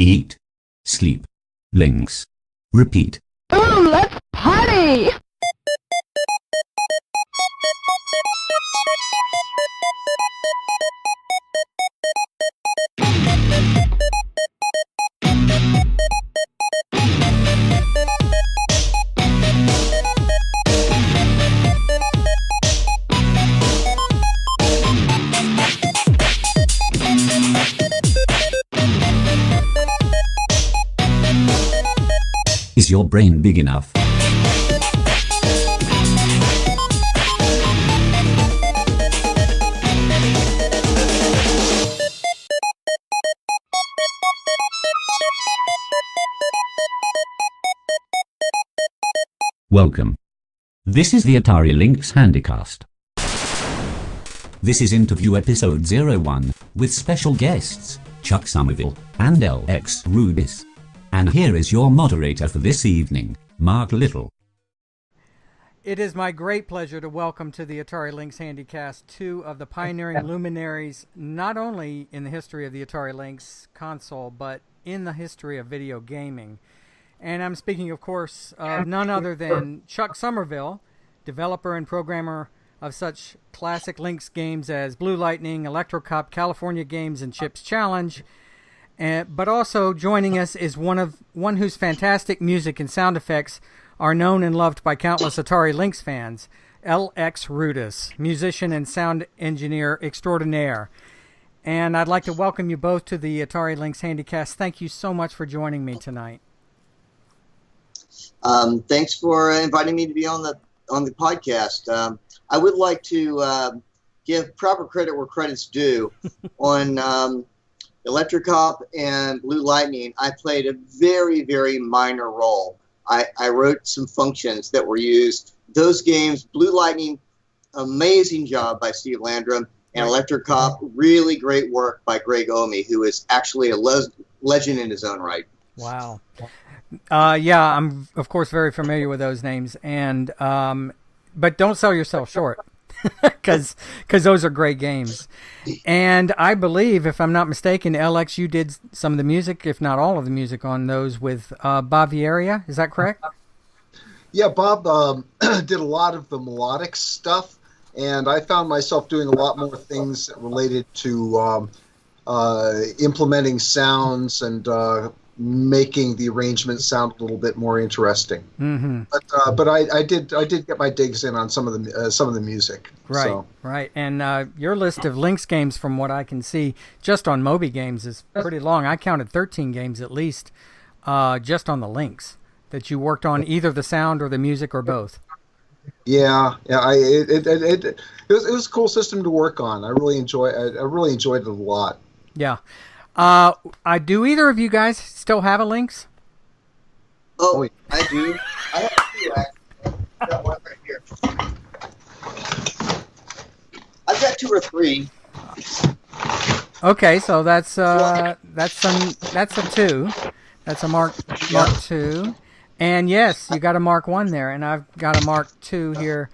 eat, sleep, Lynx. Repeat. Boom, let's party! Is your brain big enough? Welcome. This is the Atari Lynx HandyCast. This is interview episode 01 with special guests Chuck Sommerville and Alex Rudis. And here is your moderator for this evening, Mark Little. It is my great pleasure to welcome to the Atari Lynx HandyCast two of the pioneering luminaries, not only in the history of the Atari Lynx console, but in the history of video gaming. And I'm speaking, of course, of none other than Chuck Sommerville, developer and programmer of such classic Lynx games as Blue Lightning, Electro Cop, California Games, and Chips Challenge. But also joining us is one whose fantastic music and sound effects are known and loved by countless Atari Lynx fans, Alex Rudis, musician and sound engineer extraordinaire. And I'd like to welcome you both to the Atari Lynx HandyCast. Thank you so much for joining me tonight. Thanks for inviting me to be on the podcast. I would like to give proper credit where credit's due. On Electric Cop and Blue Lightning, I played a very, very minor role. I wrote some functions that were used. Those games, Blue Lightning, amazing job by Steve Landrum, and Electric Cop, really great work by Greg Omi, who is actually a legend in his own right. Wow. Yeah, I'm, of course, very familiar with those names, and but don't sell yourself short. Because those are great games. And I believe, if I'm not mistaken, Alex, you did some of the music, if not all of the music, on those with Bob Vieira. Is that correct? Yeah, Bob did a lot of the melodic stuff, and I found myself doing a lot more things related to implementing sounds and making the arrangement sound a little bit more interesting. Mm-hmm. But I did get my digs in on some of the music. Right, so. Right. And your list of Lynx games, from what I can see, just on Moby Games, is pretty long. I counted 13 games at least, just on the Lynx that you worked on, either the sound or the music or both. Yeah. It was a cool system to work on. I really enjoyed it a lot. Yeah. Do either of you guys still have a Lynx? Oh, I do. I have two, actually. I've got one right here. I've got two or three. Okay, so that's a 2. That's a Mark 2. And yes, you got a Mark 1 there, and I've got a Mark 2 here.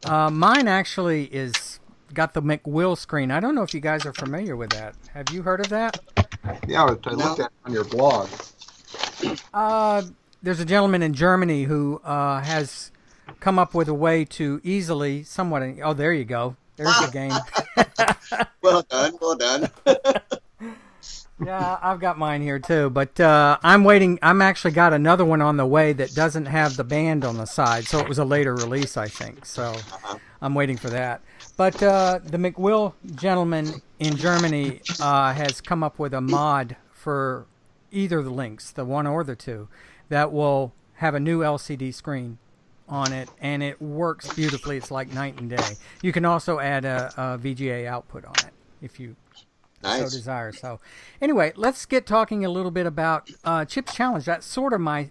Mine actually is got the McWill screen. I don't know if you guys are familiar with that. Have you heard of that? Yeah, I looked at it on your blog. There's a gentleman in Germany who has come up with a way to easily, somewhat. Oh, there you go. There's the game. Well done. Yeah, I've got mine here too, but I'm waiting. I'm actually got another one on the way that doesn't have the band on the side, so it was a later release, I think. So I'm waiting for that. But the McWill gentleman in Germany has come up with a mod for either the Lynx, the 1 or the 2, that will have a new LCD screen on it, and it works beautifully. It's like night and day. You can also add a VGA output on it if you so desire. So anyway, let's get talking a little bit about Chips Challenge. That's sort of my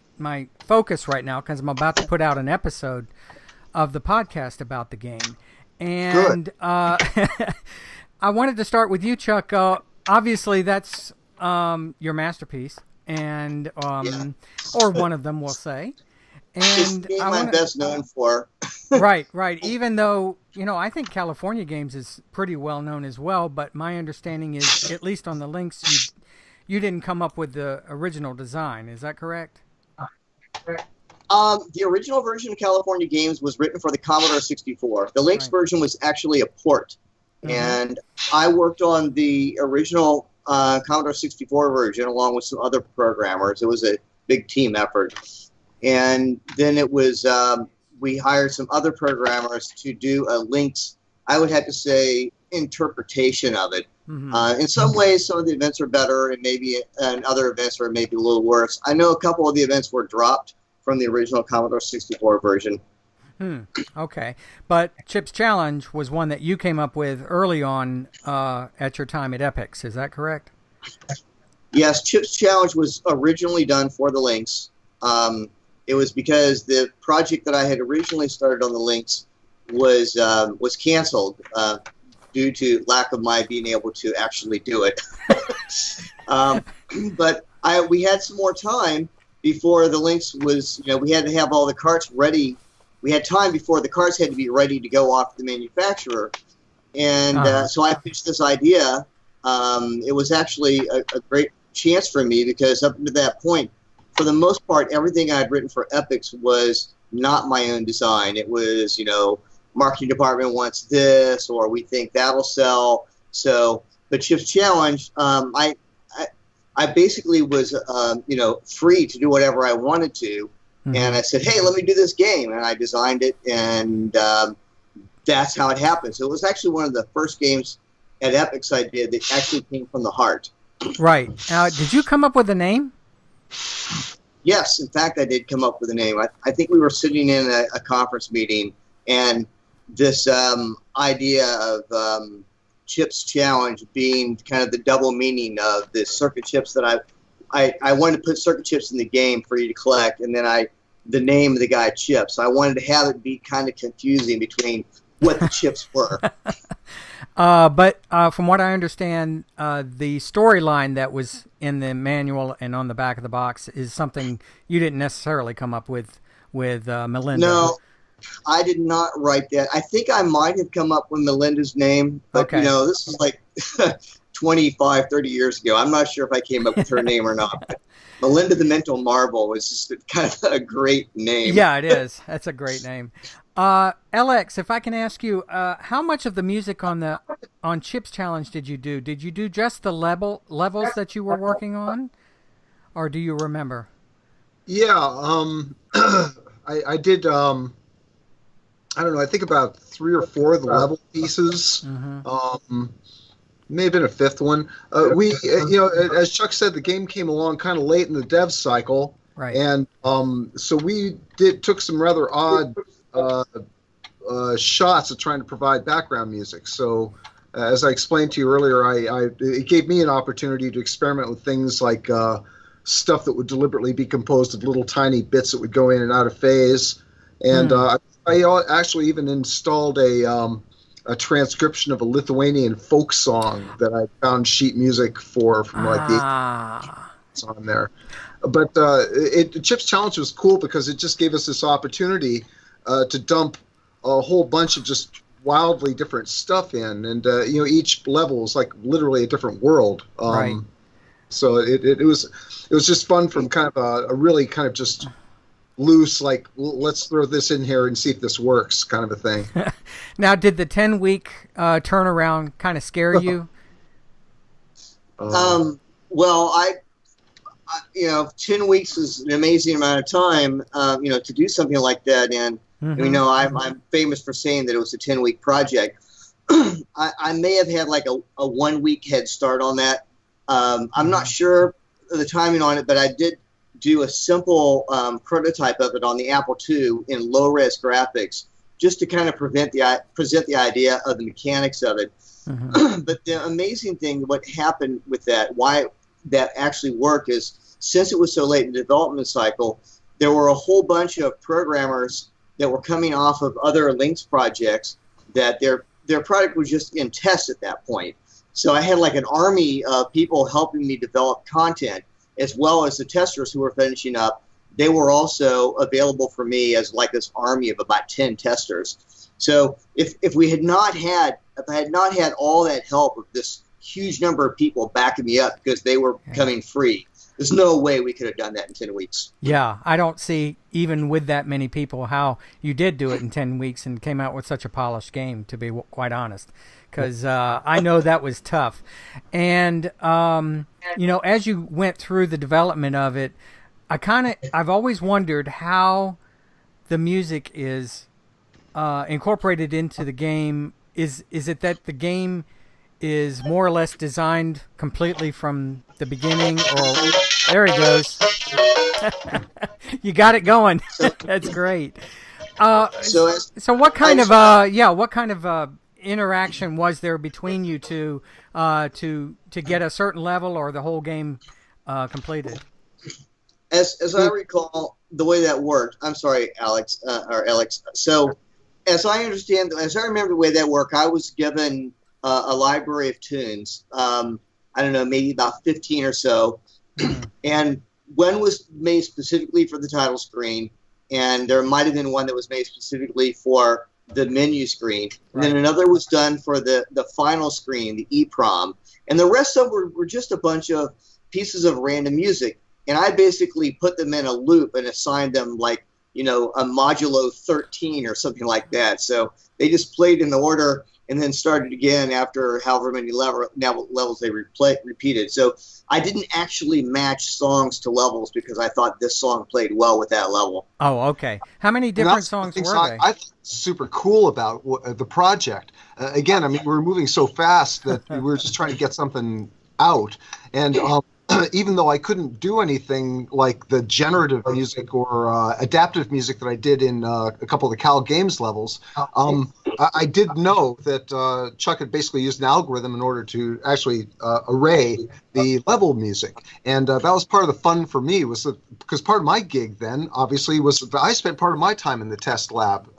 focus right now, because I'm about to put out an episode of the podcast about the game. And I wanted to start with you, Chuck. Obviously, that's your masterpiece, and or one of them, we'll say. And it's I'm best known for. Right. Even though, I think California Games is pretty well known as well, but my understanding is, at least on the Lynx, you didn't come up with the original design. Is that correct? The original version of California Games was written for the Commodore 64. The Lynx version was actually a port. And I worked on the original Commodore 64 version along with some other programmers. It was a big team effort. And then it was, we hired some other programmers to do a Lynx, I would have to say, interpretation of it. In some ways, some of the events are better, and other events are maybe a little worse. I know a couple of the events were dropped from the original Commodore 64 version. Okay. But Chip's Challenge was one that you came up with early on at your time at Epix. Is that correct? Yes, Chip's Challenge was originally done for the Lynx. It was because the project that I had originally started on the Lynx was canceled due to lack of my being able to actually do it. But we had some more time before the Lynx was, we had to have all the carts ready. We had time before the carts had to be ready to go off the manufacturer. And so I pitched this idea. It was actually a great chance for me because up to that point, for the most part, everything I had written for Epix was not my own design. It was, marketing department wants this, or we think that'll sell. So the Chip's Challenge, I basically was, free to do whatever I wanted to. And I said, hey, let me do this game. And I designed it, and that's how it happened. So it was actually one of the first games at Epix I did that actually came from the heart. Right. Did you come up with a name? Yes, in fact, I did come up with a name. I think we were sitting in a conference meeting, and this idea of Chip's Challenge being kind of the double meaning of the circuit chips that I wanted to put circuit chips in the game for you to collect, and then the name of the guy Chips. I wanted to have it be kind of confusing between what the chips were. But from what I understand, the storyline that was in the manual and on the back of the box is something you didn't necessarily come up with Melinda. No, I did not write that. I think I might have come up with Melinda's name, but this is like 25, 30 years ago. I'm not sure if I came up with her name or not. But Melinda the Mental Marble was just kind of a great name. Yeah, it is. That's a great name. Alex, if I can ask you, how much of the music on Chip's Challenge did you do? Did you do just the levels that you were working on, or do you remember? Yeah, I did. I don't know. I think about 3 or 4 of the level pieces. May have been a 5th one. We, as Chuck said, the game came along kind of late in the dev cycle, right? And so we took some rather odd shots at trying to provide background music. So, as I explained to you earlier, it gave me an opportunity to experiment with things like stuff that would deliberately be composed of little tiny bits that would go in and out of phase. And I actually even installed a transcription of a Lithuanian folk song that I found sheet music from like the on there. But Chip's Challenge was cool because it just gave us this opportunity to dump a whole bunch of just wildly different stuff in, and each level was like literally a different world. Right. So it was just fun from kind of a really kind of just loose, like, let's throw this in here and see if this works kind of a thing. Now, did the 10-week turnaround kind of scare you? Well, 10 weeks is an amazing amount of time, to do something like that. And, I'm famous for saying that it was a 10-week project. I may have had like a 1-week head start on that. I'm not sure the timing on it, but I did do a simple prototype of it on the Apple II in low-res graphics, just to kind of present the idea of the mechanics of it. But the amazing thing, what happened with that, why that actually worked, is since it was so late in the development cycle, there were a whole bunch of programmers that were coming off of other Lynx projects that their product was just in test at that point. So I had like an army of people helping me develop content, as well as the testers who were finishing up. They were also available for me as like this army of about 10 testers. So if I had not had all that help of this huge number of people backing me up because they were coming free. There's no way we could have done that in 10 weeks. Yeah, I don't see, even with that many people, how you did do it in 10 weeks and came out with such a polished game, to be quite honest. Because I know that was tough. And, as you went through the development of it, I've always wondered how the music is incorporated into the game. Is it that the game is more or less designed completely from the beginning, or there he goes. You got it going. That's great. So what kind of interaction was there between you two to get a certain level or the whole game completed? As I recall, the way that worked, I'm sorry, Alex. So as I remember the way that worked, I was given a library of tunes. I don't know, maybe about 15 or so. And one was made specifically for the title screen, and there might have been one that was made specifically for the menu screen. And then another was done for the final screen, the EEPROM. And the rest of them were just a bunch of pieces of random music. And I basically put them in a loop and assigned them a modulo 13 or something like that. So they just played in the order and then started again after however many levels they repeated. So I didn't actually match songs to levels because I thought this song played well with that level. Oh, okay. How many different songs were they? I thought super cool about the project. Again, I mean, we were moving so fast that we were just trying to get something out. And even though I couldn't do anything like the generative music or adaptive music that I did in a couple of the Cal Games levels, I did know that Chuck had basically used an algorithm in order to actually array the level music. And that was part of the fun for me, because part of my gig then, obviously, was that I spent part of my time in the test lab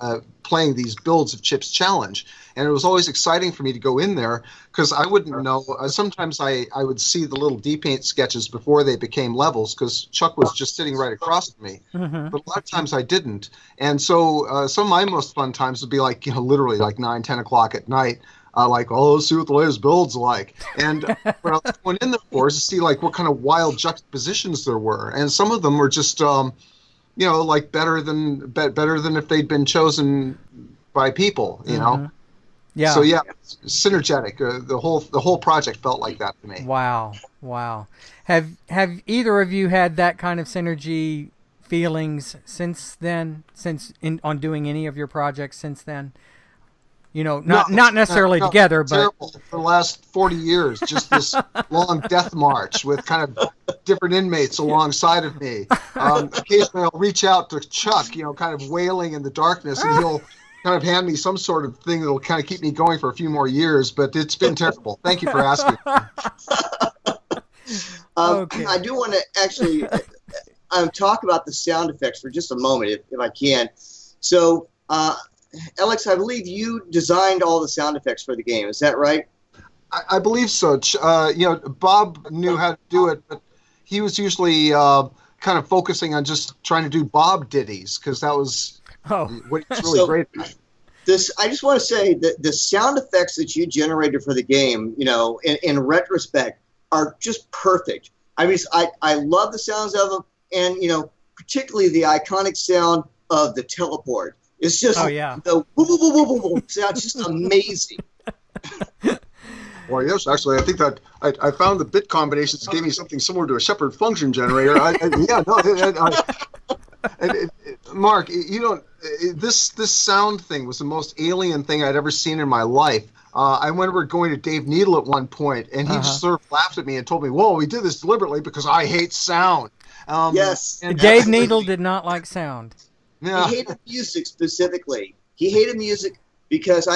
playing these builds of Chip's Challenge. And it was always exciting for me to go in there because I wouldn't know. Sometimes I would see the little depaint sketches before they became levels because Chuck was just sitting right across from me. Mm-hmm. But a lot of times I didn't. And so some of my most fun times would be literally 9, 10 o'clock at night. Let's see what the latest build's like. And what I was going in there for is to see what kind of wild juxtapositions there were. And some of them were just, better than if they'd been chosen by people, you know? Yeah. So yeah, synergetic. The whole project felt like that to me. Wow. Have either of you had that kind of synergy feelings since then? On doing any of your projects since then? Not necessarily together, but terrible. For the last 40 years, just this long death march with kind of different inmates alongside of me. Occasionally, I'll reach out to Chuck, kind of wailing in the darkness, and he'll kind of hand me some sort of thing that'll kind of keep me going for a few more years, but it's been terrible. Thank you for asking. Okay. I do want to actually talk about the sound effects for just a moment, if I can. So, Alex, I believe you designed all the sound effects for the game. Is that right? I believe so. Bob knew how to do it, but he was usually kind of focusing on just trying to do Bob ditties because that was what he's really great at. I just want to say that the sound effects that you generated for the game, in retrospect, are just perfect. I mean, I love the sounds of them, and particularly the iconic sound of the teleport. It's just the woo woo woo woo woo sound, just amazing. Well, yes, actually, I think that I found the bit combinations gave me something similar to a Shepard function generator. Mark, this sound thing was the most alien thing I'd ever seen in my life. I remember going to Dave Needle at one point, and he just sort of laughed at me and told me, "Whoa, we did this deliberately because I hate sound." Yes. And Dave Needle did not like sound. Yeah. He hated music specifically. He hated music because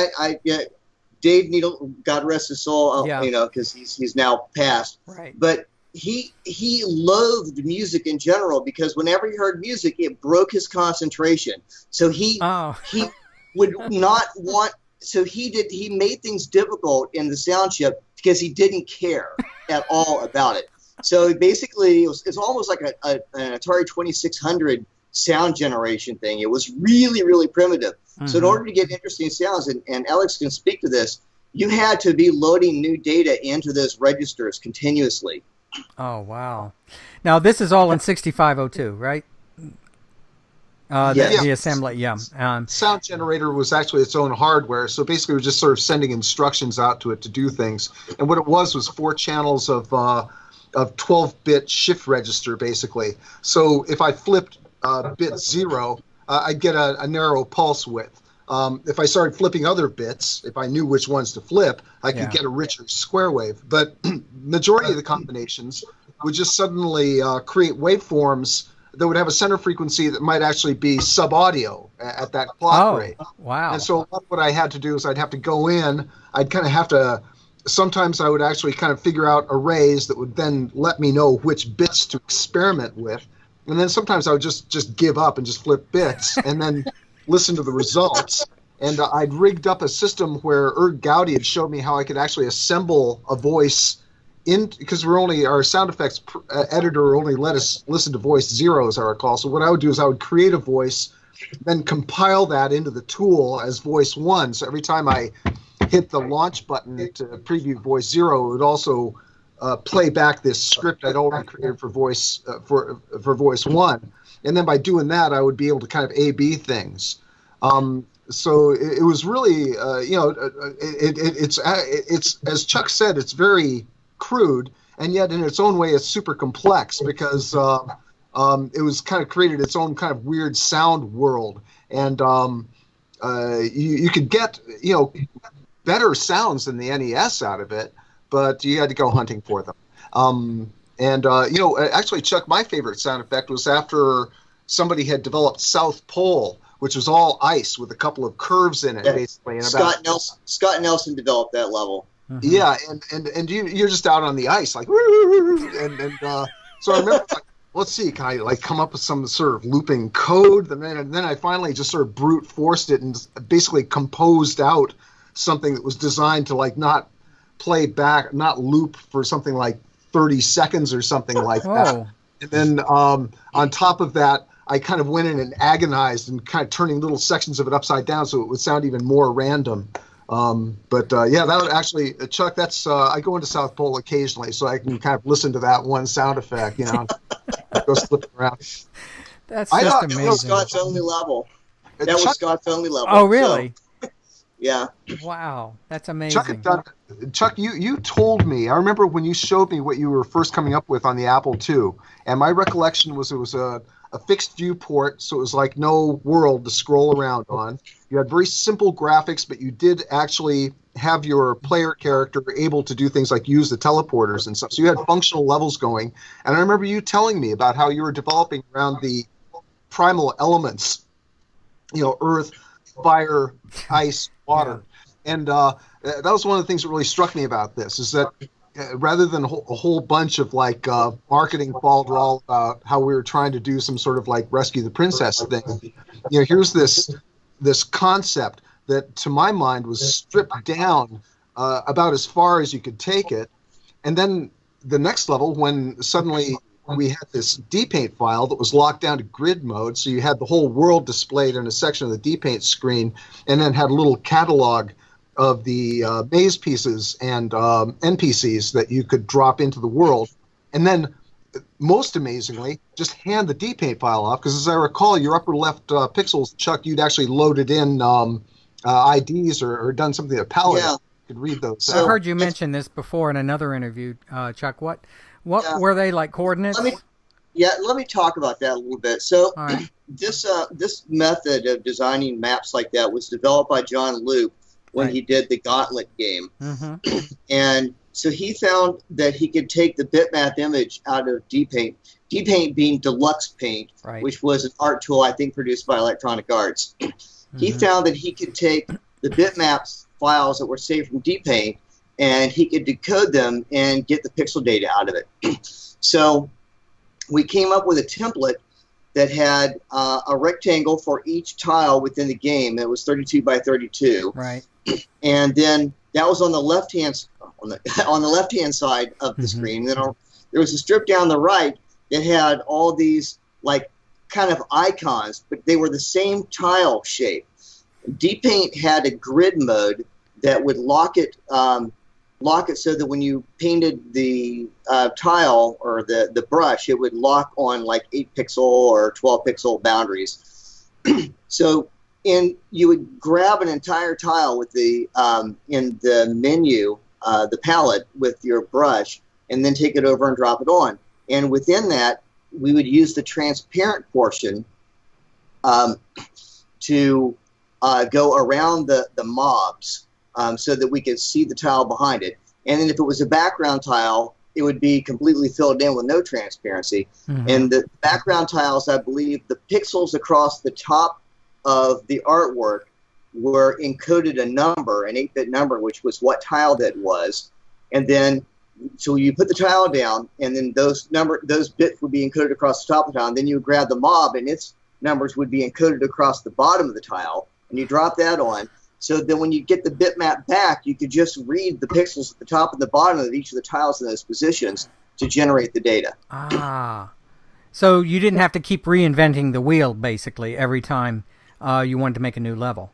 Dave Needle, God rest his soul, because he's now passed. Right. But he loathed music in general because whenever he heard music, it broke his concentration. So he would not want. So he made things difficult in the sound chip because he didn't care at all about it. So basically, it's almost like an Atari 2600 sound generation thing. It was really, really primitive. Mm-hmm. So in order to get interesting sounds, and Alex can speak to this, you had to be loading new data into those registers continuously. Oh, wow. Now, this is all in 6502, right? Yes. The assembly, yeah. Sound generator was actually its own hardware, so basically we're just sort of sending instructions out to it to do things. And what it was 4 channels of 12-bit shift register, basically. So if I flipped bit 0, I'd get a narrow pulse width. If I started flipping other bits, if I knew which ones to flip, I could get a richer square wave. But majority of the combinations would just suddenly create waveforms that would have a center frequency that might actually be sub-audio at that clock rate. Wow. And so a lot of what I had to do is I'd have to go in, I'd kind of have to, sometimes I would actually kind of figure out arrays that would then let me know which bits to experiment with. And then sometimes I would just give up and just flip bits and then listen to the results. And I'd rigged up a system where Gowdy had showed me how I could actually assemble a voice because our sound effects editor only let us listen to voice 0, as I recall. So what I would do is I would create a voice, then compile that into the tool as voice 1. So every time I hit the launch button to preview voice 0, it would also play back this script I'd already created for voice for voice 1. And then by doing that, I would be able to kind of A/B things. So it was really, it's as Chuck said, it's very crude, and yet in its own way it's super complex because it was kind of created its own kind of weird sound world, and you could get better sounds than the NES out of it, but you had to go hunting for them. Actually, Chuck, my favorite sound effect was after somebody had developed South Pole, which was all ice with a couple of curves in it, basically. And Scott Nelson developed that level. Mm-hmm. Yeah, and you're just out on the ice, like, and so I remember, like, let's see, can I like come up with some sort of looping code? And then I finally just sort of brute forced it and basically composed out something that was designed to like not play back, not loop for something like 30 seconds or something like that. And then on top of that, I kind of went in and agonized and kind of turning little sections of it upside down so it would sound even more random. That would actually, Chuck, that's, I go into South Pole occasionally so I can kind of listen to that one sound effect, go slipping around. That's just amazing. That was Scott's only level. That was Scott's only level. Oh, really? So, yeah. Wow, that's amazing. Chuck, you told me, I remember when you showed me what you were first coming up with on the Apple II, and my recollection was it was a fixed viewport, so it was like no world to scroll around on. You had very simple graphics, but you did actually have your player character able to do things like use the teleporters and stuff. So you had functional levels going. And I remember you telling me about how you were developing around the primal elements, earth, fire, ice, water. Yeah. And that was one of the things that really struck me about this, is that rather than a whole bunch of like marketing all about how we were trying to do some sort of like rescue the princess thing, here's this concept that to my mind was stripped down about as far as you could take it. And then the next level, when suddenly we had this dpaint file that was locked down to grid mode, so you had the whole world displayed in a section of the dpaint screen, and then had a little catalog of the maze pieces and NPCs that you could drop into the world. And then, most amazingly, just hand the dpaint file off, because as I recall, your upper left pixels, Chuck, you'd actually loaded in IDs or done something to palette. Yeah. You could read those. I've heard you mention this before in another interview, Chuck. What were they, like coordinates? Let me talk about that a little bit. So right. This method of designing maps like that was developed by John Loop when he did the Gauntlet game. Mm-hmm. And so he found that he could take the bitmap image out of dpaint, dpaint being deluxe paint, which was an art tool I think produced by Electronic Arts. Mm-hmm. He found that he could take the bitmaps files that were saved from dpaint and he could decode them and get the pixel data out of it. So we came up with a template that had a rectangle for each tile within the game. It was 32 by 32. Right. And then that was on the left-hand side of the screen. Then there was a strip down the right that had all these like kind of icons, but they were the same tile shape. dpaint had a grid mode that would lock it so that when you painted the tile or the brush, it would lock on like 8-pixel or 12-pixel boundaries. So you would grab an entire tile with the in the menu, the palette with your brush, and then take it over and drop it on. And within that, we would use the transparent portion to go around the mobs so that we could see the tile behind it. And then if it was a background tile, it would be completely filled in with no transparency. Mm-hmm. And the background tiles, I believe, the pixels across the top of the artwork were encoded a number, an 8-bit number, which was what tile that was. And then, so you put the tile down, and then those bits would be encoded across the top of the tile. And then you would grab the mob, and its numbers would be encoded across the bottom of the tile, and you drop that on. So then when you get the bitmap back, you could just read the pixels at the top and the bottom of each of the tiles in those positions to generate the data. Ah. So you didn't have to keep reinventing the wheel, basically, every time you wanted to make a new level.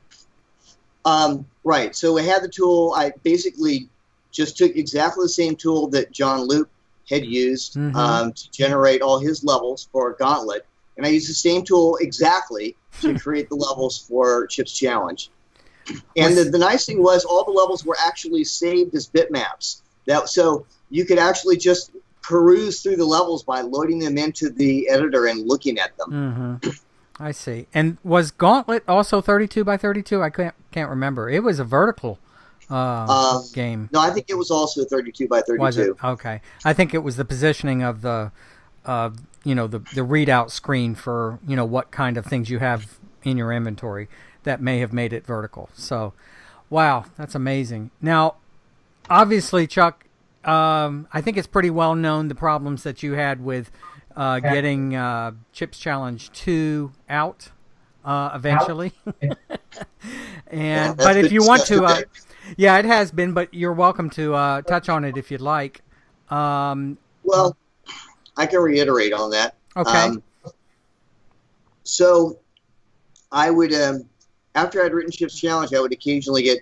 Right. So we had the tool. I basically just took exactly the same tool that John Luke had used to generate all his levels for Gauntlet. And I used the same tool exactly to create the levels for Chip's Challenge. And the nice thing was all the levels were actually saved as bitmaps. So you could actually just peruse through the levels by loading them into the editor and looking at them. Mm-hmm. I see. And was Gauntlet also 32 by 32? I can't remember. It was a vertical game. No, I think it was also 32 by 32. Was it? Okay. I think it was the positioning of the readout screen for, what kind of things you have in your inventory that may have made it vertical. So, wow, that's amazing. Now, obviously, Chuck, I think it's pretty well known the problems that you had with getting Chip's Challenge 2 out eventually. But if you want to, yeah, it has been, but you're welcome to touch on it if you'd like. Well, I can reiterate on that. Okay. So I would, after I'd written Chip's Challenge, I would occasionally get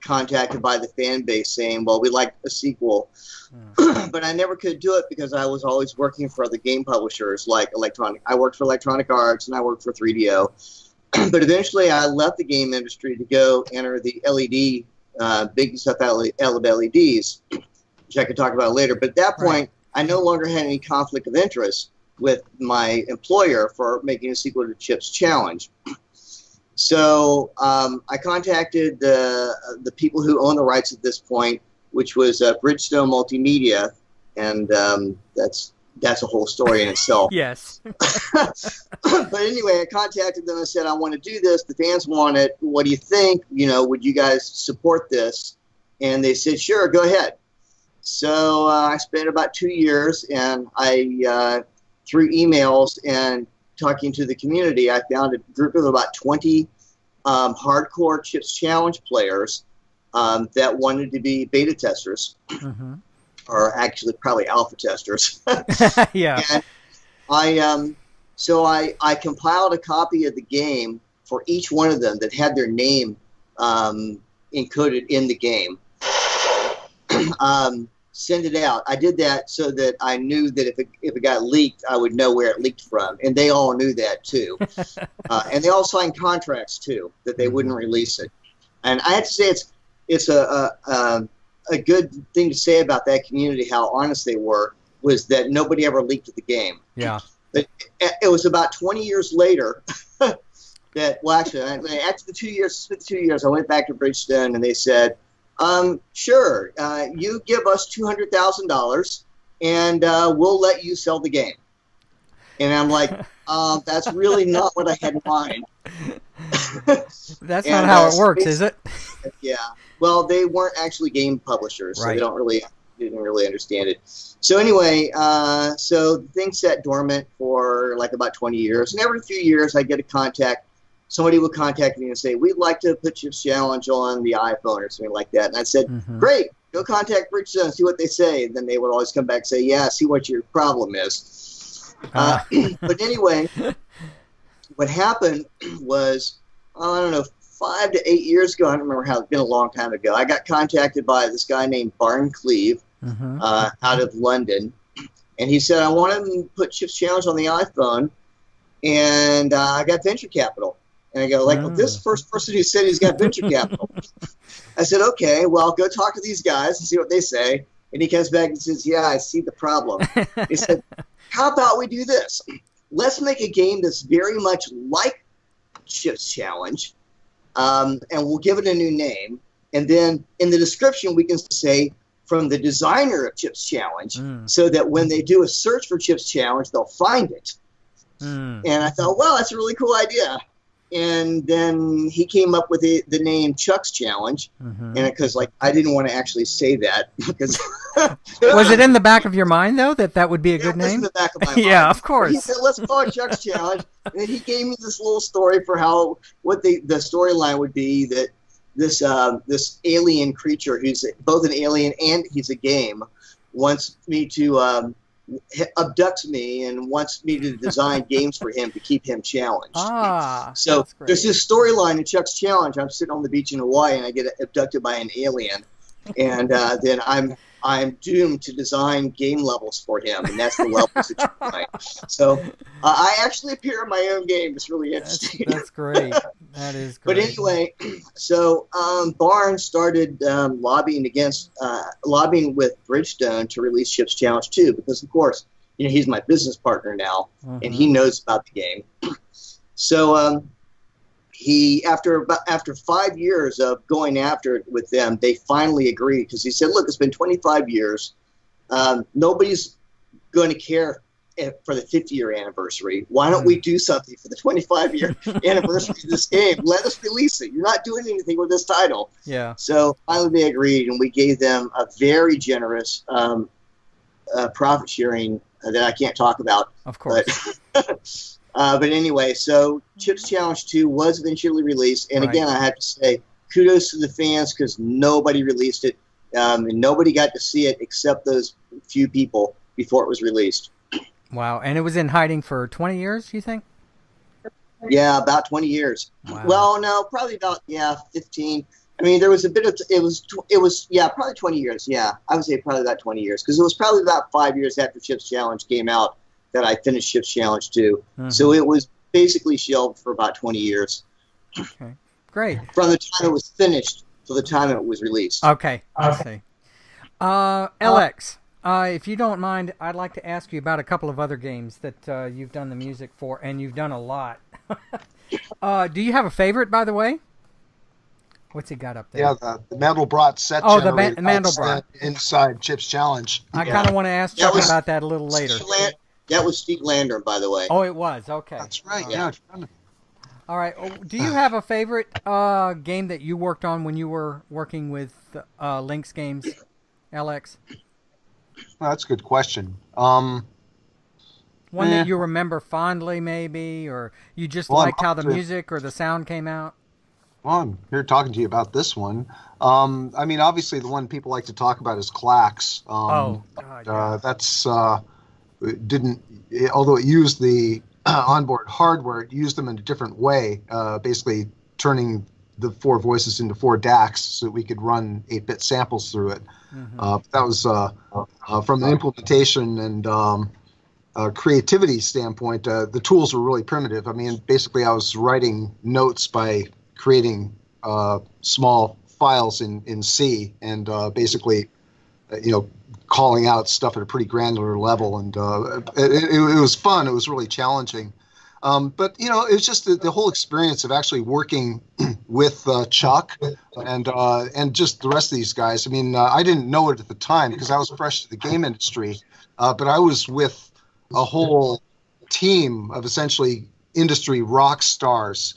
contacted by the fan base saying, well, we'd like a sequel. But I never could do it because I was always working for other game publishers like I worked for Electronic Arts and I worked for 3DO. But eventually I left the game industry to go enter the LED, big stuff out of LEDs, which I could talk about later. But at that point, I no longer had any conflict of interest with my employer for making a sequel to Chip's Challenge. So I contacted the people who own the rights at this point, which was Bridgestone Multimedia, and that's a whole story in itself. Yes. But anyway, I contacted them and said, I want to do this. The fans want it. What do you think? Would you guys support this? And they said, sure, go ahead. So I spent about 2 years, and I through emails and talking to the community, I found a group of about 20 hardcore Chip's Challenge players that wanted to be beta testers, or actually probably alpha testers. Yeah. And I compiled a copy of the game for each one of them that had their name encoded in the game. Send it out. I did that so that I knew that if it got leaked, I would know where it leaked from, and they all knew that too. And they all signed contracts too that they wouldn't release it. And I have to say, it's a good thing to say about that community. How honest they were was that nobody ever leaked the game. Yeah. But it was about 20 years later that, well, actually, after the 2 years, I went back to Bridgestone and they said, sure, you give us $200,000 and we'll let you sell the game. And I'm like, that's really not what I had in mind. That's not how it works, is it? Yeah. Well, they weren't actually game publishers, so they didn't really understand it. So anyway, so the thing sat dormant for like about 20 years. And every few years I get a contact. Somebody would contact me and say, we'd like to put Chip's Challenge on the iPhone or something like that. And I said, great, go contact Bridgestone and see what they say. And then they would always come back and say, yeah, see what your problem is. But anyway, what happened was, I don't know, 5 to 8 years ago, I don't remember how, it's been a long time ago, I got contacted by this guy named Barn Cleve out of London. And he said, I want to put Chips Challenge on the iPhone, and I got venture capital. And I go, like, well, this first person who said he's got venture capital. I said, okay, well, go talk to these guys and see what they say. And he comes back and says, yeah, I see the problem. He said, how about we do this? Let's make a game that's very much like Chips Challenge, and we'll give it a new name. And then in the description, we can say, from the designer of Chips Challenge, so that when they do a search for Chips Challenge, they'll find it. And I thought, well, that's a really cool idea. And then he came up with the name Chuck's Challenge, and because I didn't want to actually say that because was it in the back of your mind though that would be a good name? In the back of my mind. Yeah, of course. He said, "Let's call it Chuck's Challenge," and then he gave me this little story for what the storyline would be, that this alien creature who's both an alien and he's a game wants me to abducts me and wants me to design games for him to keep him challenged. So there's this storyline in Chuck's Challenge. I'm sitting on the beach in Hawaii and I get abducted by an alien, and then I'm doomed to design game levels for him, and that's the levels that you play. So I actually appear in my own game. It's really interesting. That's great. That is great. But anyway, so Barnes started lobbying with Bridgestone to release Chips Challenge 2 because, of course, he's my business partner now, and he knows about the game. So he, after 5 years of going after it with them, they finally agreed because he said, "Look, it's been 25 years. Nobody's going to care for the 50-year anniversary. Why don't we do something for the 25-year anniversary of this game? Let us release it. You're not doing anything with this title." Yeah. So finally they agreed, and we gave them a very generous profit sharing that I can't talk about. Of course. But anyway, so Chips Challenge 2 was eventually released, and again, I have to say kudos to the fans because nobody released it, and nobody got to see it except those few people before it was released. Wow, and it was in hiding for 20 years, you think? Yeah, about 20 years. Wow. Well, no, probably about 15. I mean, there was a bit of it was probably 20 years. Yeah, I would say probably about 20 years because it was probably about 5 years after Chips Challenge came out that I finished Chips Challenge 2. So it was basically shelved for about 20 years. Okay, great. From the time it was finished to the time it was released. Okay, I see. Alex, if you don't mind, I'd like to ask you about a couple of other games that you've done the music for, and you've done a lot. Do you have a favorite, by the way? What's he got up there? Yeah, the Mandelbrot set. Oh, the Mandelbrot inside Chips Challenge. I kind of want to ask Chuck about that a little later. That was Steve Landrum, by the way. Oh, it was? Okay. That's right, yeah. All right. Do you have a favorite game that you worked on when you were working with Lynx Games, Alex? Well, that's a good question. One that you remember fondly, maybe, or you just liked how the music or the sound came out? Well, I'm here talking to you about this one. I mean, obviously, the one people like to talk about is Clax. That's... although it used the onboard hardware, it used them in a different way, basically turning the 4 voices into 4 DACs so that we could run 8-bit samples through it. That was from an implementation and creativity standpoint, the tools were really primitive. I mean, basically I was writing notes by creating small files in C and basically, calling out stuff at a pretty granular level, and it was fun. It was really challenging, but it was just the whole experience of actually working with Chuck and just the rest of these guys. I mean, I didn't know it at the time because I was fresh to the game industry, but I was with a whole team of essentially industry rock stars.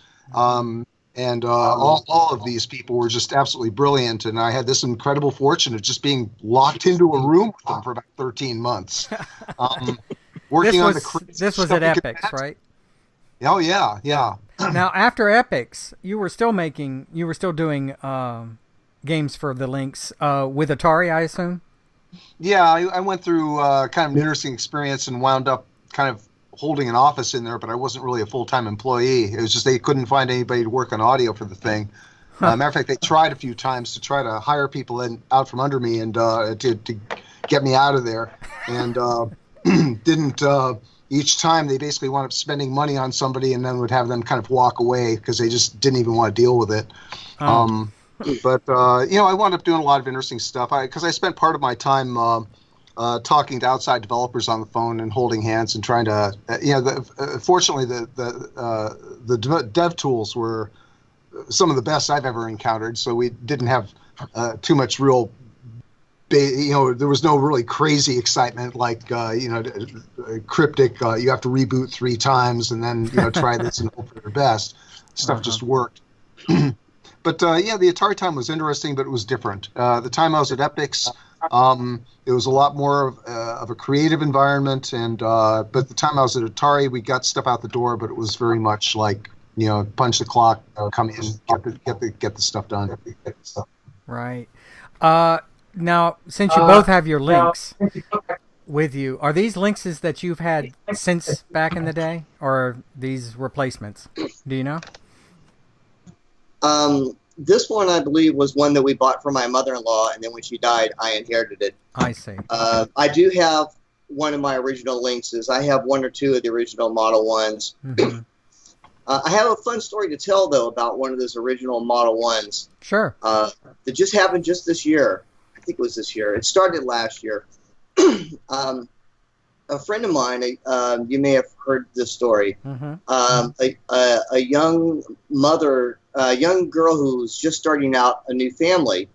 And all of these people were just absolutely brilliant, and I had this incredible fortune of just being locked into a room with them for about 13 months. Working this was at Epix, right? Oh yeah. Now after Epix, you were still doing games for the Lynx with Atari, I assume. Yeah, I went through kind of an interesting experience and wound up kind of holding an office in there, but I wasn't really a full-time employee. It was just they couldn't find anybody to work on audio for the thing. Matter of fact, they tried a few times to try to hire people out from under me and to get me out of there, and didn't. Each time they basically wound up spending money on somebody and then would have them kind of walk away because they just didn't even want to deal with it. But I wound up doing a lot of interesting stuff because I spent part of my time talking to outside developers on the phone and holding hands and trying to, fortunately the dev tools were some of the best I've ever encountered. So we didn't have too much real, there was no really crazy excitement like, cryptic, you have to reboot 3 times and then, try this and hope for your best. Stuff just worked. But the Atari time was interesting, but it was different. The time I was at Epix, it was a lot more of a creative environment, but the time I was at Atari, we got stuff out the door, but it was very much like punch the clock, come in, get the stuff done. Right. Now, since you both have your Lynx with you, are these Lynxes that you've had since back in the day, or are these replacements? Do you know? This one, I believe, was one that we bought from my mother-in-law, and then when she died, I inherited it. I see. I do have one of my original Lynxes. I have 1 or 2 of the original Model 1s. Mm-hmm. I have a fun story to tell, though, about one of those original Model 1s. Sure. That just happened just this year. I think it was this year. It started last year. A friend of mine, you may have heard this story, a young mother, a young girl who's just starting out a new family.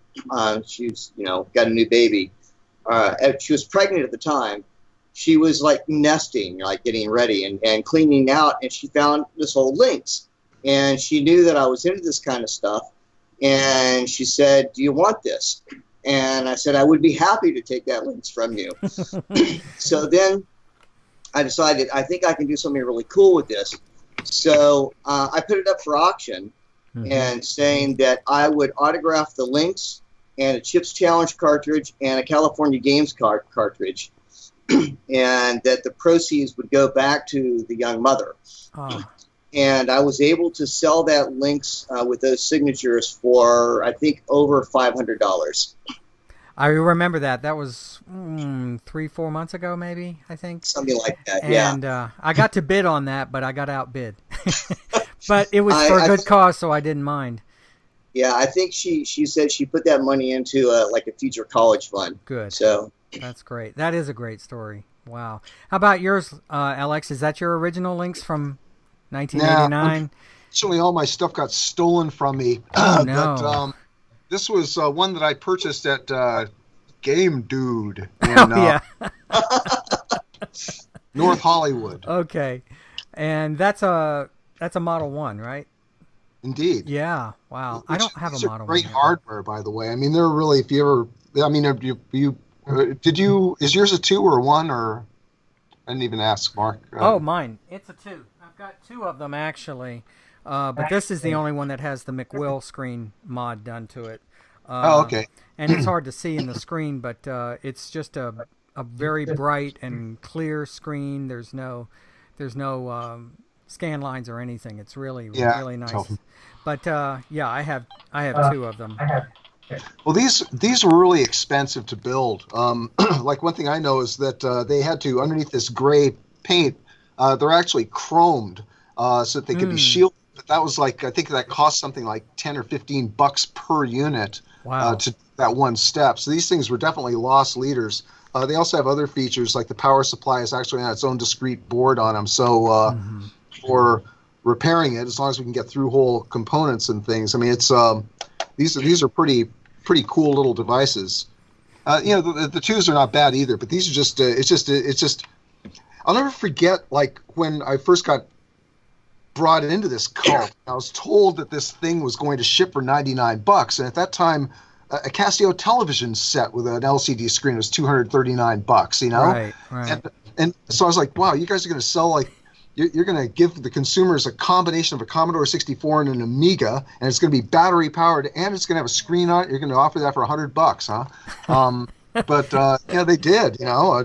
She's, got a new baby. She was pregnant at the time. She was like nesting, like getting ready and cleaning out, and she found this old Lynx. And she knew that I was into this kind of stuff. And she said, "Do you want this?" And I said, "I would be happy to take that Lynx from you." So then I decided, I think I can do something really cool with this. So I put it up for auction and saying that I would autograph the Lynx and a Chips Challenge cartridge and a California Games cartridge, and that the proceeds would go back to the young mother. And I was able to sell that Lynx with those signatures for, I think, over $500. I remember that. That was 3-4 months ago, maybe, I think. Something like that, yeah. And I got to bid on that, but I got outbid. But it was for a good cause, so I didn't mind. Yeah, I think she said she put that money into like a future college fund. Good. So that's great. That is a great story. Wow. How about yours, Alex? Is that your original Lynx from 1989? Actually, all my stuff got stolen from me. Oh, no. But, this was one that I purchased at Game Dude in North Hollywood. Okay. And that's a Model 1, right? Indeed. Yeah. Wow. I don't have a Model 1. Great hardware, by the way. I mean, they're really, if you ever, I mean, is yours a 2 or a 1 or? I didn't even ask, Mark. Mine. It's a 2. I've got 2 of them, actually. But this is the only one that has the McWill screen mod done to it. Okay. And it's hard to see in the screen, but it's just a very bright and clear screen. There's no scan lines or anything. It's really nice. Awesome. But I have 2 of them. Well, these were really expensive to build. Like one thing I know is that they had to, underneath this gray paint, they're actually chromed so that they could be shielded. But that was like, I think that cost something like $10 or $15 per unit. Wow. To that one step. So these things were definitely lost leaders. They also have other features, like the power supply is actually on its own discrete board on them. So for repairing it, as long as we can get through whole components and things, I mean, it's these are pretty cool little devices. The 2s are not bad either, but these are just it's just I'll never forget, like when I first got brought into this cult, I was told that this thing was going to ship for $99, and at that time a Casio television set with an LCD screen was $239, you know? Right. And so I was like, wow, you guys are going to sell, like, you're going to give the consumers a combination of a Commodore 64 and an Amiga, and it's going to be battery powered, and it's going to have a screen on it. You're going to offer that for $100, huh? But they did, you know.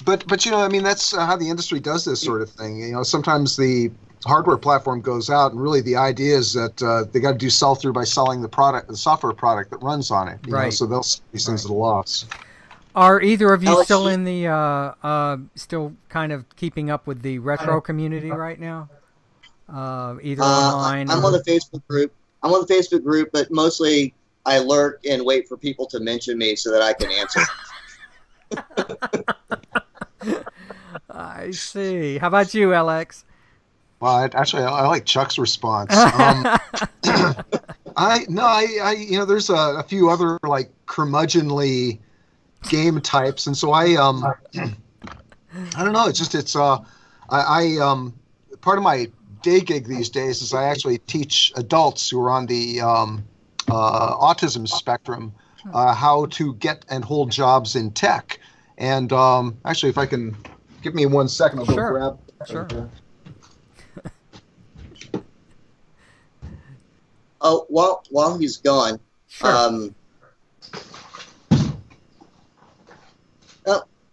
But I mean, that's how the industry does this sort of thing. Sometimes the hardware platform goes out, and really the idea is that they got to do sell-through by selling the software product that runs on it. Right. So they'll sell these things at a loss. Are either of you Alex, still in the still kind of keeping up with the retro community right now? Either online. I'm on the Facebook group. But mostly I lurk and wait for people to mention me so that I can answer. I see. How about you, Alex? Well, I like Chuck's response. There's a few other like curmudgeonly game types, and so I don't know. It's part of my day gig these days is I actually teach adults who are on the autism spectrum how to get and hold jobs in tech. And actually, if I can give me 1 second, I'll go grab. Sure. Oh, while he's gone, Sure.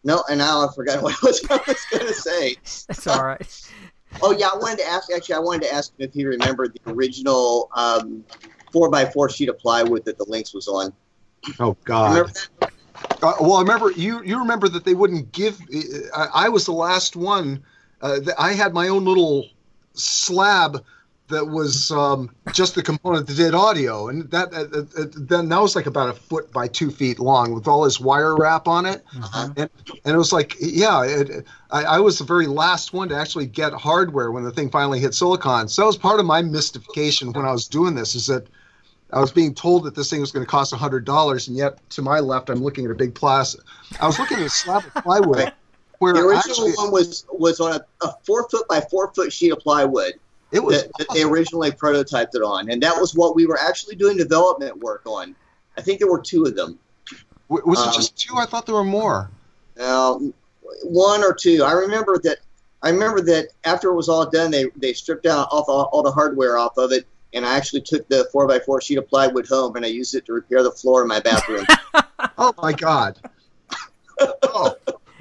no, and now I forgot what I was going to say. That's all right. Oh yeah, I wanted to ask him if he remembered the original 4x4 sheet of plywood that the Lynx was on. Oh God. Remember that? Well, I remember you remember that they wouldn't give. I was the last one. I had my own little slab that was just the component that did audio, and then that was like about 1 foot by 2 feet long with all this wire wrap on it. And it was like, I was the very last one to actually get hardware when the thing finally hit silicon. So that was part of my mystification when I was doing this, is that I was being told that this thing was going to cost $100, and yet to my left I'm looking at a big plastic. I was looking at a slab of plywood. Where the original one was on a 4 foot by 4 foot sheet of plywood. It was that they originally prototyped it on, and that was what we were actually doing development work on. I think there were 2 of them. Was it just 2? I thought there were more. 1 or 2. I remember that after it was all done, they stripped out all the hardware off of it, and I actually took the 4x4 sheet of plywood home, and I used it to repair the floor in my bathroom. Oh my God! Oh.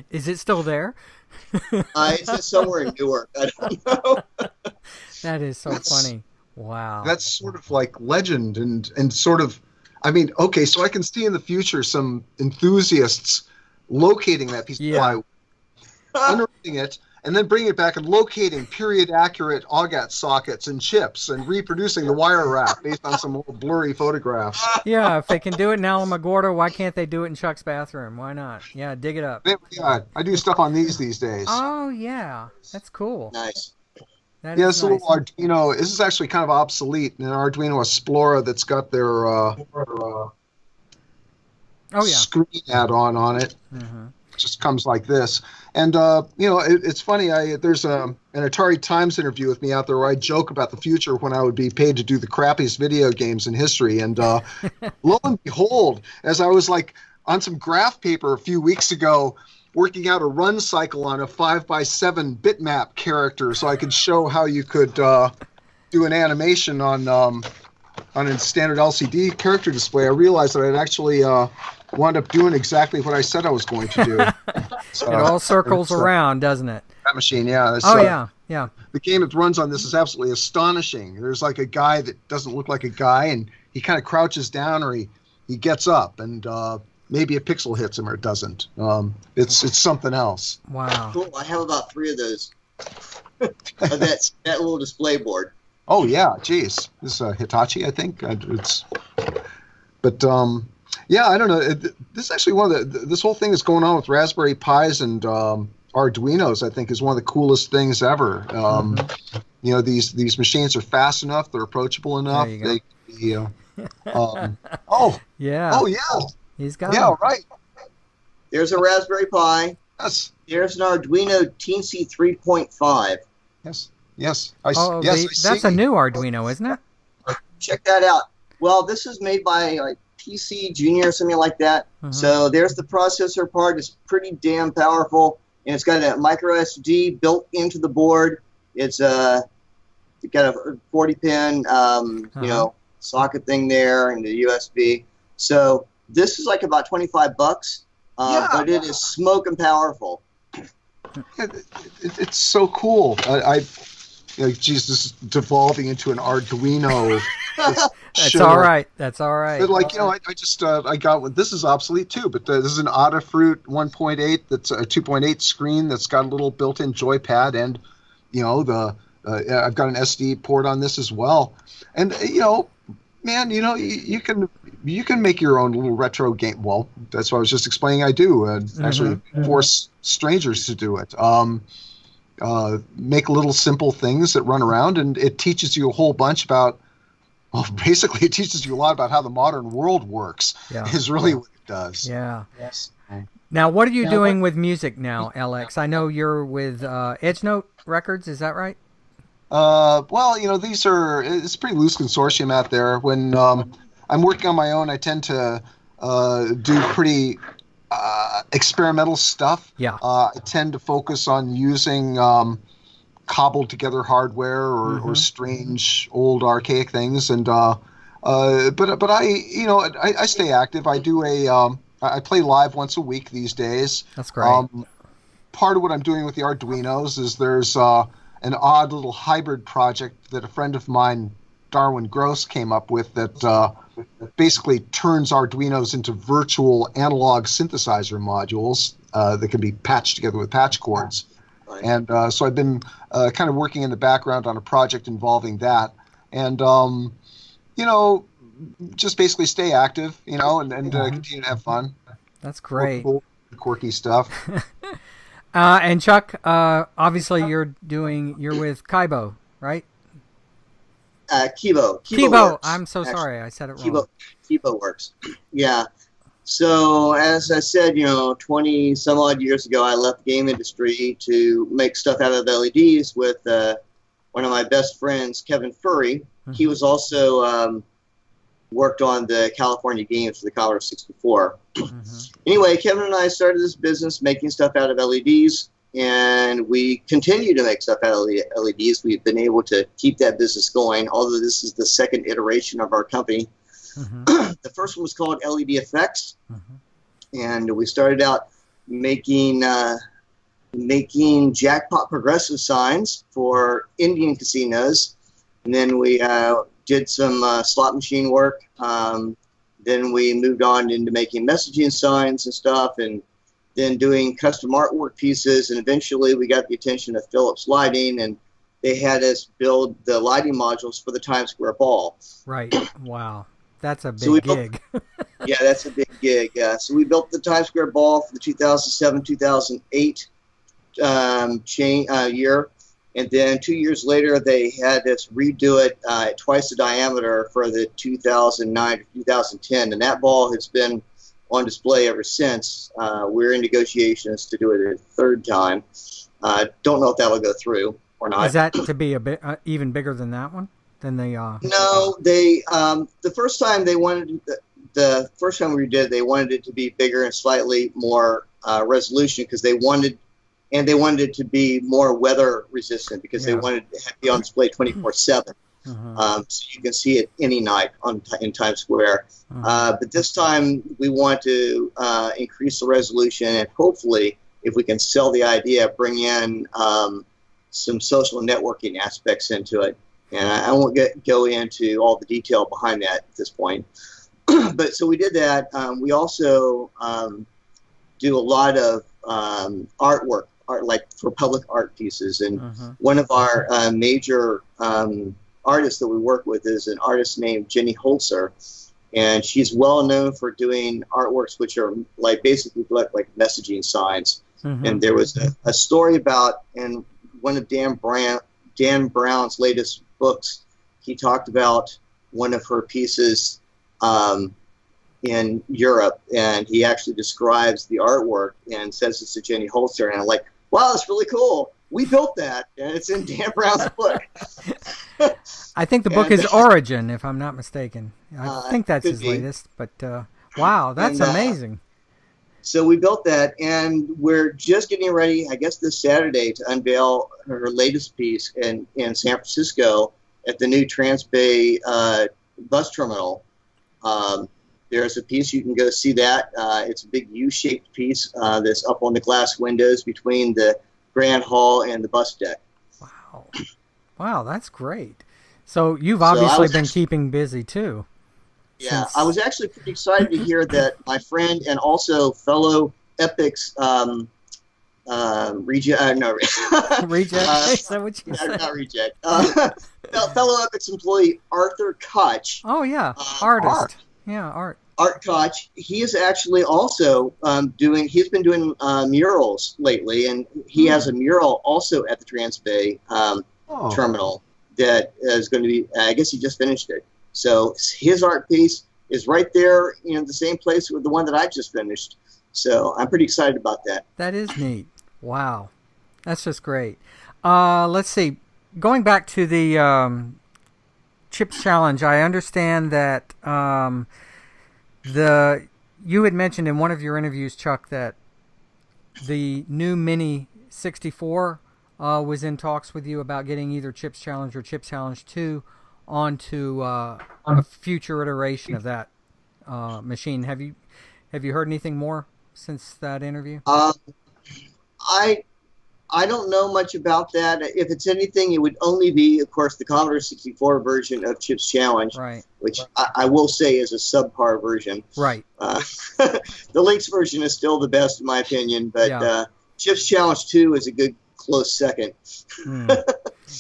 Is it still there? It's just somewhere in Newark. I don't know. That is so funny. Wow. That's sort of like legend and sort of, I mean, okay, so I can see in the future some enthusiasts locating that piece of plywood, unearthing it, and then bringing it back and locating period-accurate AUGAT sockets and chips and reproducing the wire wrap based on some little blurry photographs. Yeah, if they can do it in Alamogordo, why can't they do it in Chuck's bathroom? Why not? Yeah, dig it up. Yeah, I do stuff on these days. Oh, yeah. That's cool. Nice. That Yeah, is it's a nice. little Arduino. This is actually kind of obsolete. An Arduino Explora that's got their screen add-on on it. Just comes like this. And, it's funny. There's an Atari Times interview with me out there where I joke about the future when I would be paid to do the crappiest video games in history. And lo and behold, as I was like on some graph paper a few weeks ago, working out a run cycle on a 5x7 bitmap character so I could show how you could do an animation on a standard LCD character display, I realized that I'd actually wound up doing exactly what I said I was going to do. It all circles around, doesn't it? That machine, yeah. Yeah. The game that runs on this is absolutely astonishing. There's like a guy that doesn't look like a guy, and he kind of crouches down or he gets up, and maybe a pixel hits him or it doesn't. It's something else. Wow. Cool. I have about 3 of those. that little display board. Oh yeah, geez. This is Hitachi, I think. Yeah, I don't know. This is actually one of this whole thing that's going on with Raspberry Pis and Arduinos, I think, is one of the coolest things ever. These machines are fast enough, they're approachable enough. There you go. Oh yeah. He's got them. Right. There's a Raspberry Pi. Yes. There's an Arduino TC 3.5. Yes. That's a new Arduino, isn't it? Check that out. Well, this is made by like PC Junior or something like that. So there's the processor part. It's pretty damn powerful, and it's got a micro SD built into the board. It's got a 40-pin socket thing there and the USB. So this is like about $25, but it is smoking powerful. It's so cool. Geez, this is devolving into an Arduino. That's all right. That's all right. But I got one. This is obsolete too, but this is an Adafruit 1.8. That's a 2.8 screen that's got a little built-in joypad, and I've got an SD port on this as well. And man, you can make your own little retro game. Well, that's what I was just explaining. I do actually force strangers to do it. Make little simple things that run around, and it teaches you a whole bunch about. Well, basically, it teaches you a lot about how the modern world works. Yeah. Is really what it does. Yeah. Yes. Now, what are you doing with music now, Alex? I know you're with Edge Note Records. Is that right? Well, it's a pretty loose consortium out there. When I'm working on my own, I tend to do pretty experimental stuff. Yeah. I tend to focus on using cobbled together hardware or strange old archaic things, and but I stay active. I do I play live once a week these days. That's great. Part of what I'm doing with the Arduinos is there's an odd little hybrid project that a friend of mine, Darwin Gross, came up with that basically turns Arduinos into virtual analog synthesizer modules that can be patched together with patch cords. Right. And so I've been kind of working in the background on a project involving that, and just basically stay active, and continue to have fun. That's great. Cool, quirky stuff. And Chuck, obviously you're with Kaibo, right? Kibo. Kibo. I'm so sorry, I said it wrong. Kibo works. Yeah. So as I said, 20 some odd years ago, I left the game industry to make stuff out of LEDs with one of my best friends, Kevin Furry. Mm-hmm. He was also worked on the California games for the Commodore 64. Mm-hmm. Anyway, Kevin and I started this business making stuff out of LEDs, and we continue to make stuff out of LEDs. We've been able to keep that business going, although this is the second iteration of our company. Mm-hmm. The first one was called LED Effects, and we started out making jackpot progressive signs for Indian casinos, and then we did some slot machine work. Then we moved on into making messaging signs and stuff, and then doing custom artwork pieces, and eventually we got the attention of Philips Lighting, and they had us build the lighting modules for the Times Square Ball. Right. Wow. That's a big gig. Yeah, that's a big gig. So we built the Times Square Ball for the 2007-2008 year, and then 2 years later they had us redo it at twice the diameter for the 2009-2010, and that ball has been on display ever since. We're in negotiations to do it a third time. Don't know if that will go through or not. Is that to be a bit even bigger than that one? No, they the first time we did, they wanted it to be bigger and slightly more resolution because they wanted it to be more weather resistant because they wanted it to be on display 24/7. So you can see it any night in Times Square. But this time we want to increase the resolution, and hopefully, if we can sell the idea, bring in some social networking aspects into it. And I won't go into all the detail behind that at this point. But so we did that. We also do a lot of artwork, like for public art pieces. And one of our major artists that we work with is an artist named Jenny Holzer. And she's well known for doing artworks which are basically like messaging signs. And there was a story about, in one of Dan Brown's latest books, he talked about one of her pieces in Europe, and he actually describes the artwork and says it's to Jenny Holzer, and I'm like, wow, that's really cool. We built that, and it's in Dan Brown's book. I think the book is Origin, if I'm not mistaken. I think that's his latest, but wow, that's amazing. So we built that, and we're just getting ready, I guess this Saturday, to unveil her latest piece in San Francisco at the new Transbay bus terminal. There's a piece, you can go see that. It's a big U-shaped piece that's up on the glass windows between the grand hall and the bus deck. Wow, that's great. So you've obviously been keeping busy too. Yeah, I was actually pretty excited to hear that my friend and also fellow Epix reject. Reject? Is that what you said? Not reject. Fellow Epix employee Arthur Koch. Oh yeah, artist. Yeah, Art Koch. He is actually also He's been doing murals lately, and he has a mural also at the Transbay terminal that is going to be. I guess he just finished it. So his art piece is right there, the same place with the one that I just finished. So I'm pretty excited about that. That is neat. Wow. That's just great. Let's see. Going back to the Chips Challenge, I understand that you had mentioned in one of your interviews, Chuck, that the new Mini 64 was in talks with you about getting either Chips Challenge or Chips Challenge 2 onto a future iteration of that machine. Have you heard anything more since that interview? I don't know much about that. If it's anything, it would only be, of course, the Commodore 64 version of Chips Challenge, right? Which I will say is a subpar version. Right. The Lynx version is still the best in my opinion, but Chips Challenge 2 is a good close second.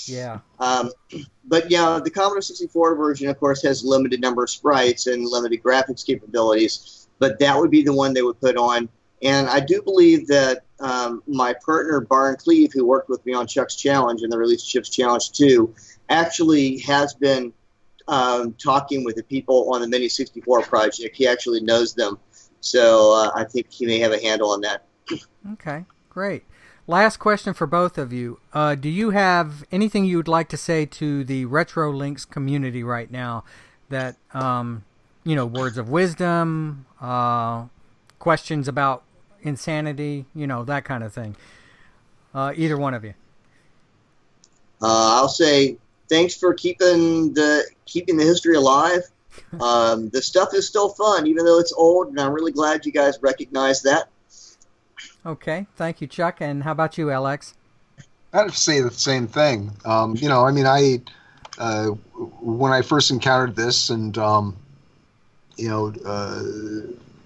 Yeah. But yeah, the Commodore 64 version, of course, has a limited number of sprites and limited graphics capabilities, but that would be the one they would put on. And I do believe that my partner, Barn Cleve, who worked with me on Chuck's Challenge and the release of Chips Challenge 2, actually has been talking with the people on the Mini 64 project. He actually knows them. So I think he may have a handle on that. Okay, great. Last question for both of you. Do you have anything you would like to say to the Retro Lynx community right now? That, words of wisdom, questions about insanity, that kind of thing. Either one of you. I'll say thanks for keeping the history alive. The stuff is still fun, even though it's old, and I'm really glad you guys recognize that. Okay, thank you, Chuck. And how about you, Alex? I'd say the same thing. When I first encountered this and,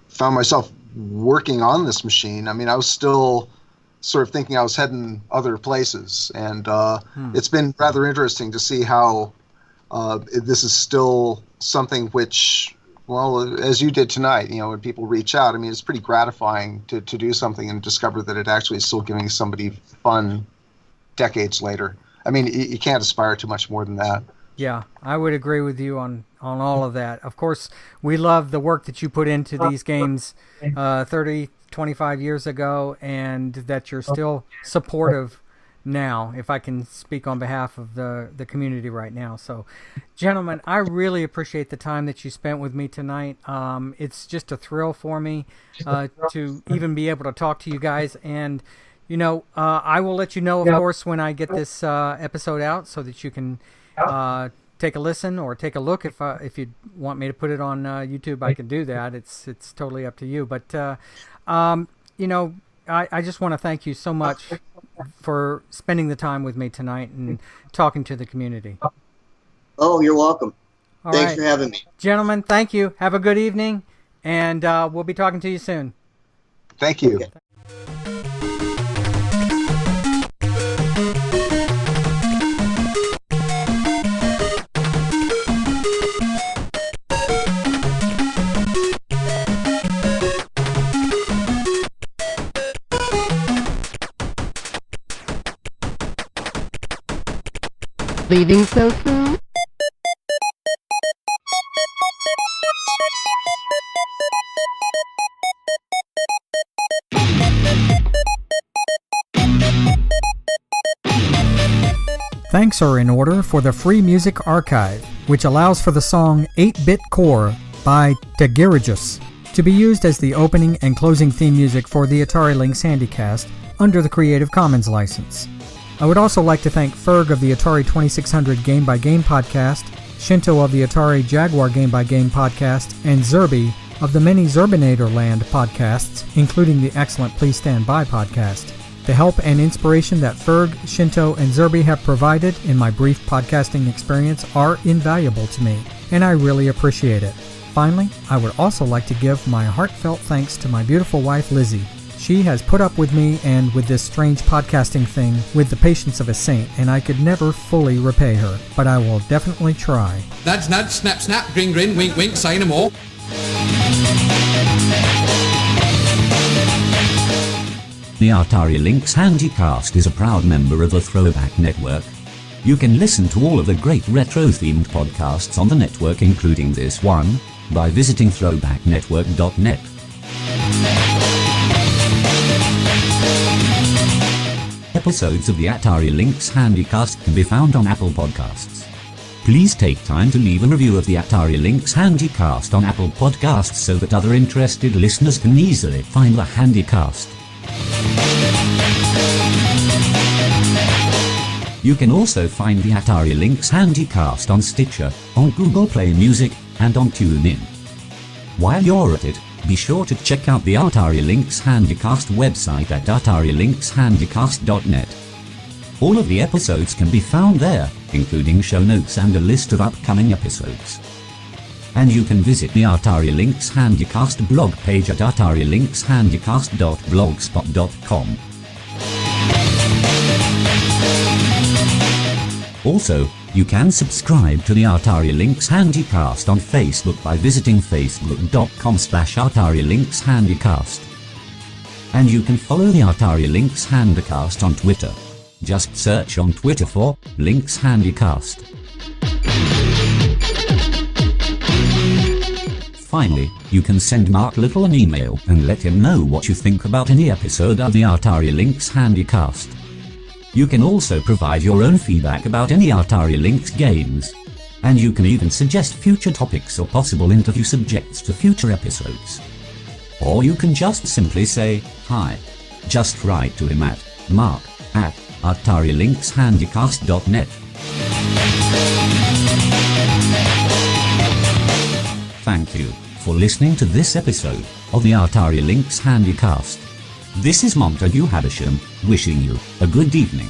found myself working on this machine, I was still sort of thinking I was heading other places. And it's been rather interesting to see how this is still something which, well, as you did tonight, when people reach out, it's pretty gratifying to do something and discover that it actually is still giving somebody fun decades later. You can't aspire to much more than that. Yeah, I would agree with you on all of that. Of course, we love the work that you put into these games 30, 25 years ago, and that you're still supportive now, if I can speak on behalf of the community right now. So, gentlemen, I really appreciate the time that you spent with me tonight. It's just a thrill for me to even be able to talk to you guys. And, I will let you know, of course, when I get this episode out so that you can take a listen or take a look. If you want me to put it on YouTube, I can do that. It's totally up to you. But, I just want to thank you so much for spending the time with me tonight and talking to the community. Oh, you're welcome. All Thanks right. for having me. Gentlemen, thank you. Have a good evening, and we'll be talking to you soon. Thank you. Okay. Leaving so soon? Thanks are in order for the Free Music Archive, which allows for the song 8-Bit Core by Tegirajus to be used as the opening and closing theme music for the Atari Lynx HandyCast under the Creative Commons license. I would also like to thank Ferg of the Atari 2600 Game by Game podcast, Shinto of the Atari Jaguar Game by Game podcast, and Zerby of the many Zerbinator Land podcasts, including the excellent Please Stand By podcast. The help and inspiration that Ferg, Shinto, and Zerby have provided in my brief podcasting experience are invaluable to me, and I really appreciate it. Finally, I would also like to give my heartfelt thanks to my beautiful wife, Lizzie. She has put up with me and with this strange podcasting thing with the patience of a saint, and I could never fully repay her, but I will definitely try. Nudge, nudge, snap, snap, grin, grin, wink, wink, say no more. The Atari Lynx HandyCast is a proud member of the Throwback Network. You can listen to all of the great retro-themed podcasts on the network, including this one, by visiting throwbacknetwork.net. Episodes of the Atari Lynx HandyCast can be found on Apple Podcasts. Please take time to leave a review of the Atari Lynx HandyCast on Apple Podcasts so that other interested listeners can easily find the HandyCast. You can also find the Atari Lynx HandyCast on Stitcher, on Google Play Music, and on TuneIn. While you're at it, be sure to check out the Atari Lynx HandyCast website at atarilynxhandycast.net. All of the episodes can be found there, including show notes and a list of upcoming episodes. And you can visit the Atari Lynx HandyCast blog page at atarilynxhandycast.blogspot.com. Also, you can subscribe to the Atari Lynx HandyCast on Facebook by visiting facebook.com/Atari Lynx HandyCast. And you can follow the Atari Lynx HandyCast on Twitter. Just search on Twitter for Lynx HandyCast. Finally, you can send Mark Little an email and let him know what you think about any episode of the Atari Lynx HandyCast. You can also provide your own feedback about any Atari Lynx games. And you can even suggest future topics or possible interview subjects for future episodes. Or you can just simply say, hi. Just write to him at mark@atarilynxhandycast.net. Thank you for listening to this episode of the Atari Lynx HandyCast. This is Montague Havisham, wishing you a good evening.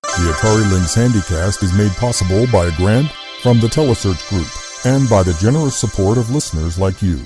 The Atari Lynx HandyCast is made possible by a grant from the Telesearch Group and by the generous support of listeners like you.